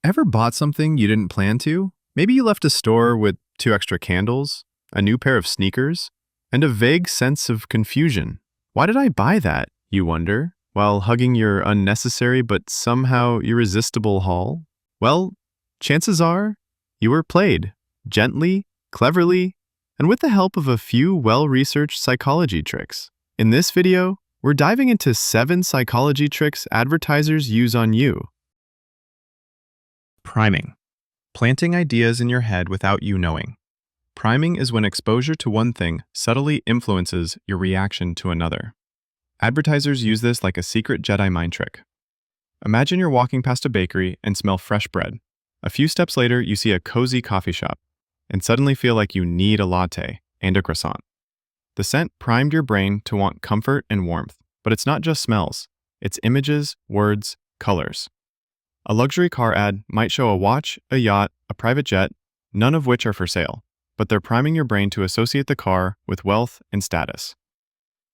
Ever bought something you didn't plan to? Maybe you left a store with 2 extra candles, a new pair of sneakers, and a vague sense of confusion. Why did I buy that, you wonder, while hugging your unnecessary but somehow irresistible haul? Well, chances are you were played, gently, cleverly, and with the help of a few well-researched psychology tricks. In this video, we're diving into 7 psychology tricks advertisers use on you. Priming. Planting ideas in your head without you knowing. Priming is when exposure to one thing subtly influences your reaction to another. Advertisers use this like a secret Jedi mind trick. Imagine you're walking past a bakery and smell fresh bread. A few steps later, you see a cozy coffee shop and suddenly feel like you need a latte and a croissant. The scent primed your brain to want comfort and warmth, but it's not just smells. It's images, words, colors. A luxury car ad might show a watch, a yacht, a private jet, none of which are for sale, but they're priming your brain to associate the car with wealth and status.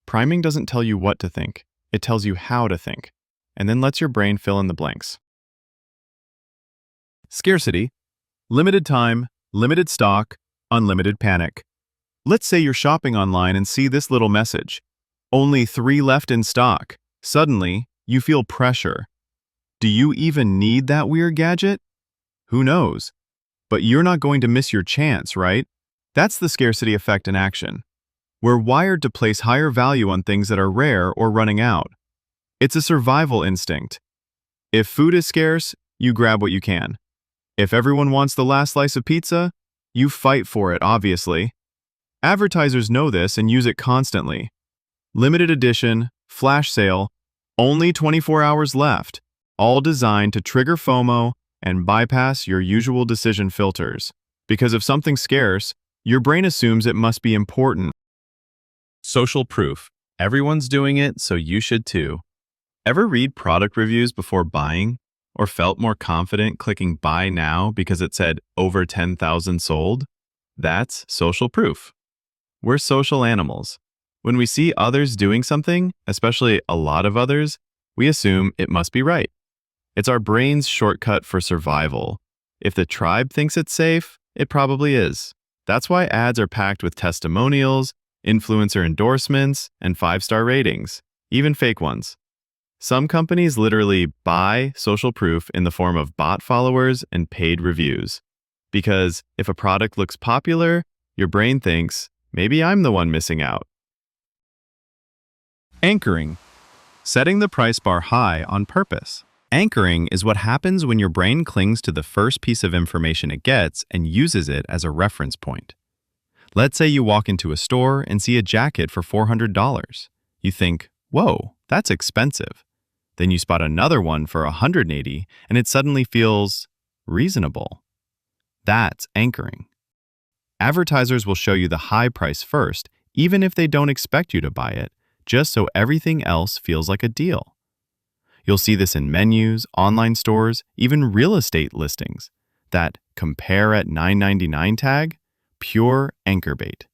Priming doesn't tell you what to think, it tells you how to think, and then lets your brain fill in the blanks. Scarcity. Limited time, limited stock, unlimited panic. Let's say you're shopping online and see this little message. Only 3 left in stock. Suddenly, you feel pressure. Do you even need that weird gadget? Who knows? But you're not going to miss your chance, right? That's the scarcity effect in action. We're wired to place higher value on things that are rare or running out. It's a survival instinct. If food is scarce, you grab what you can. If everyone wants the last slice of pizza, you fight for it, obviously. Advertisers know this and use it constantly. Limited edition, flash sale, only 24 hours left. All designed to trigger FOMO and bypass your usual decision filters. Because if something's scarce, your brain assumes it must be important. Social proof. Everyone's doing it, so you should too. Ever read product reviews before buying? Or felt more confident clicking buy now because it said over 10,000 sold? That's social proof. We're social animals. When we see others doing something, especially a lot of others, we assume it must be right. It's our brain's shortcut for survival. If the tribe thinks it's safe, it probably is. That's why ads are packed with testimonials, influencer endorsements, and 5-star ratings, even fake ones. Some companies literally buy social proof in the form of bot followers and paid reviews. Because if a product looks popular, your brain thinks, maybe I'm the one missing out. Anchoring. Setting the price bar high on purpose. Anchoring is what happens when your brain clings to the first piece of information it gets and uses it as a reference point. Let's say you walk into a store and see a jacket for $400. You think, whoa, that's expensive. Then you spot another one for $180 and it suddenly feels reasonable. That's anchoring. Advertisers will show you the high price first, even if they don't expect you to buy it, just so everything else feels like a deal. You'll see this in menus, online stores, even real estate listings. That compare at $9.99 tag, pure anchor bait.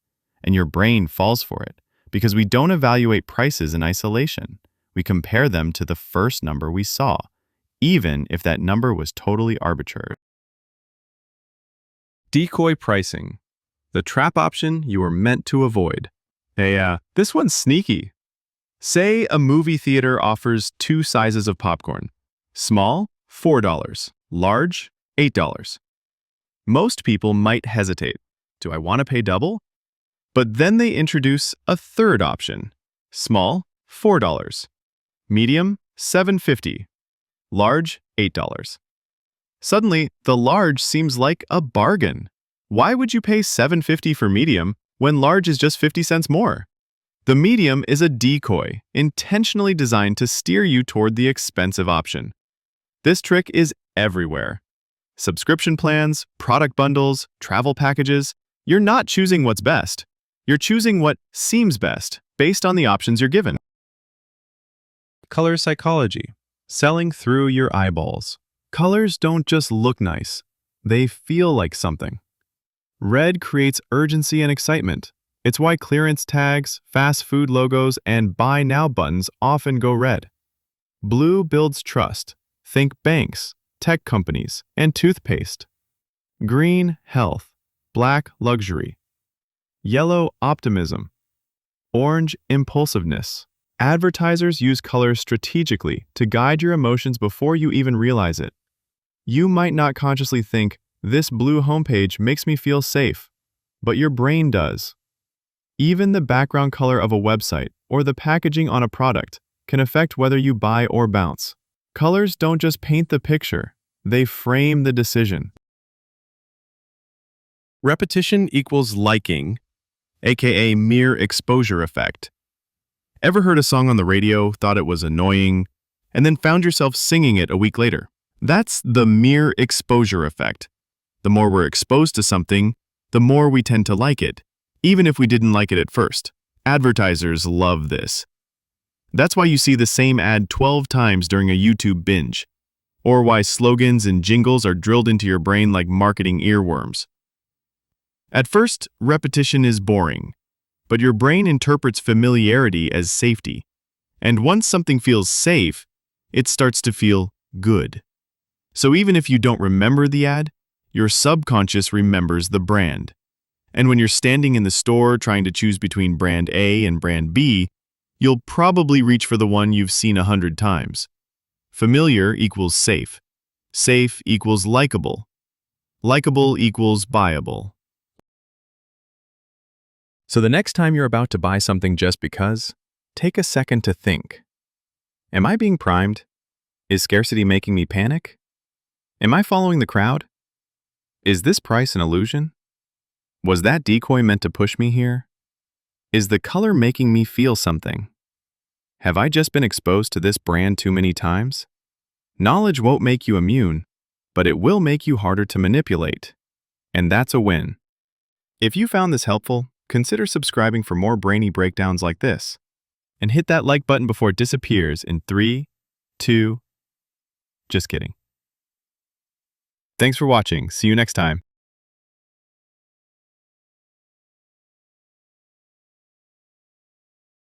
And your brain falls for it because we don't evaluate prices in isolation. We compare them to the first number we saw, even if that number was totally arbitrary. Decoy pricing. The trap option you were meant to avoid. Hey, this one's sneaky. Say a movie theater offers 2 sizes of popcorn. Small, $4. Large, $8. Most people might hesitate. Do I want to pay double? But then they introduce a third option. Small, $4. Medium, $7.50. Large, $8. Suddenly, the large seems like a bargain. Why would you pay $7.50 for medium when large is just 50 cents more? The medium is a decoy, intentionally designed to steer you toward the expensive option. This trick is everywhere. Subscription plans, product bundles, travel packages. You're not choosing what's best. You're choosing what seems best based on the options you're given. Color psychology. Selling through your eyeballs. Colors don't just look nice. They feel like something. Red creates urgency and excitement. It's why clearance tags, fast food logos, and buy now buttons often go red. Blue builds trust. Think banks, tech companies, and toothpaste. Green, health. Black, luxury. Yellow, optimism. Orange, impulsiveness. Advertisers use colors strategically to guide your emotions before you even realize it. You might not consciously think, "This blue homepage makes me feel safe," but your brain does. Even the background color of a website or the packaging on a product can affect whether you buy or bounce. Colors don't just paint the picture, they frame the decision. Repetition equals liking, aka mere exposure effect. Ever heard a song on the radio, thought it was annoying, and then found yourself singing it a week later? That's the mere exposure effect. The more we're exposed to something, the more we tend to like it, even if we didn't like it at first. Advertisers love this. That's why you see the same ad 12 times during a YouTube binge, or why slogans and jingles are drilled into your brain like marketing earworms. At first, repetition is boring, but your brain interprets familiarity as safety. And once something feels safe, it starts to feel good. So even if you don't remember the ad, your subconscious remembers the brand. And when you're standing in the store trying to choose between brand A and brand B, you'll probably reach for the one you've seen 100 times. Familiar equals safe. Safe equals likable. Likable equals buyable. So the next time you're about to buy something just because, take a second to think. Am I being primed? Is scarcity making me panic? Am I following the crowd? Is this price an illusion? Was that decoy meant to push me here? Is the color making me feel something? Have I just been exposed to this brand too many times? Knowledge won't make you immune, but it will make you harder to manipulate. And that's a win. If you found this helpful, consider subscribing for more brainy breakdowns like this. And hit that like button before it disappears in 3, 2, just kidding. Thanks for watching. See you next time.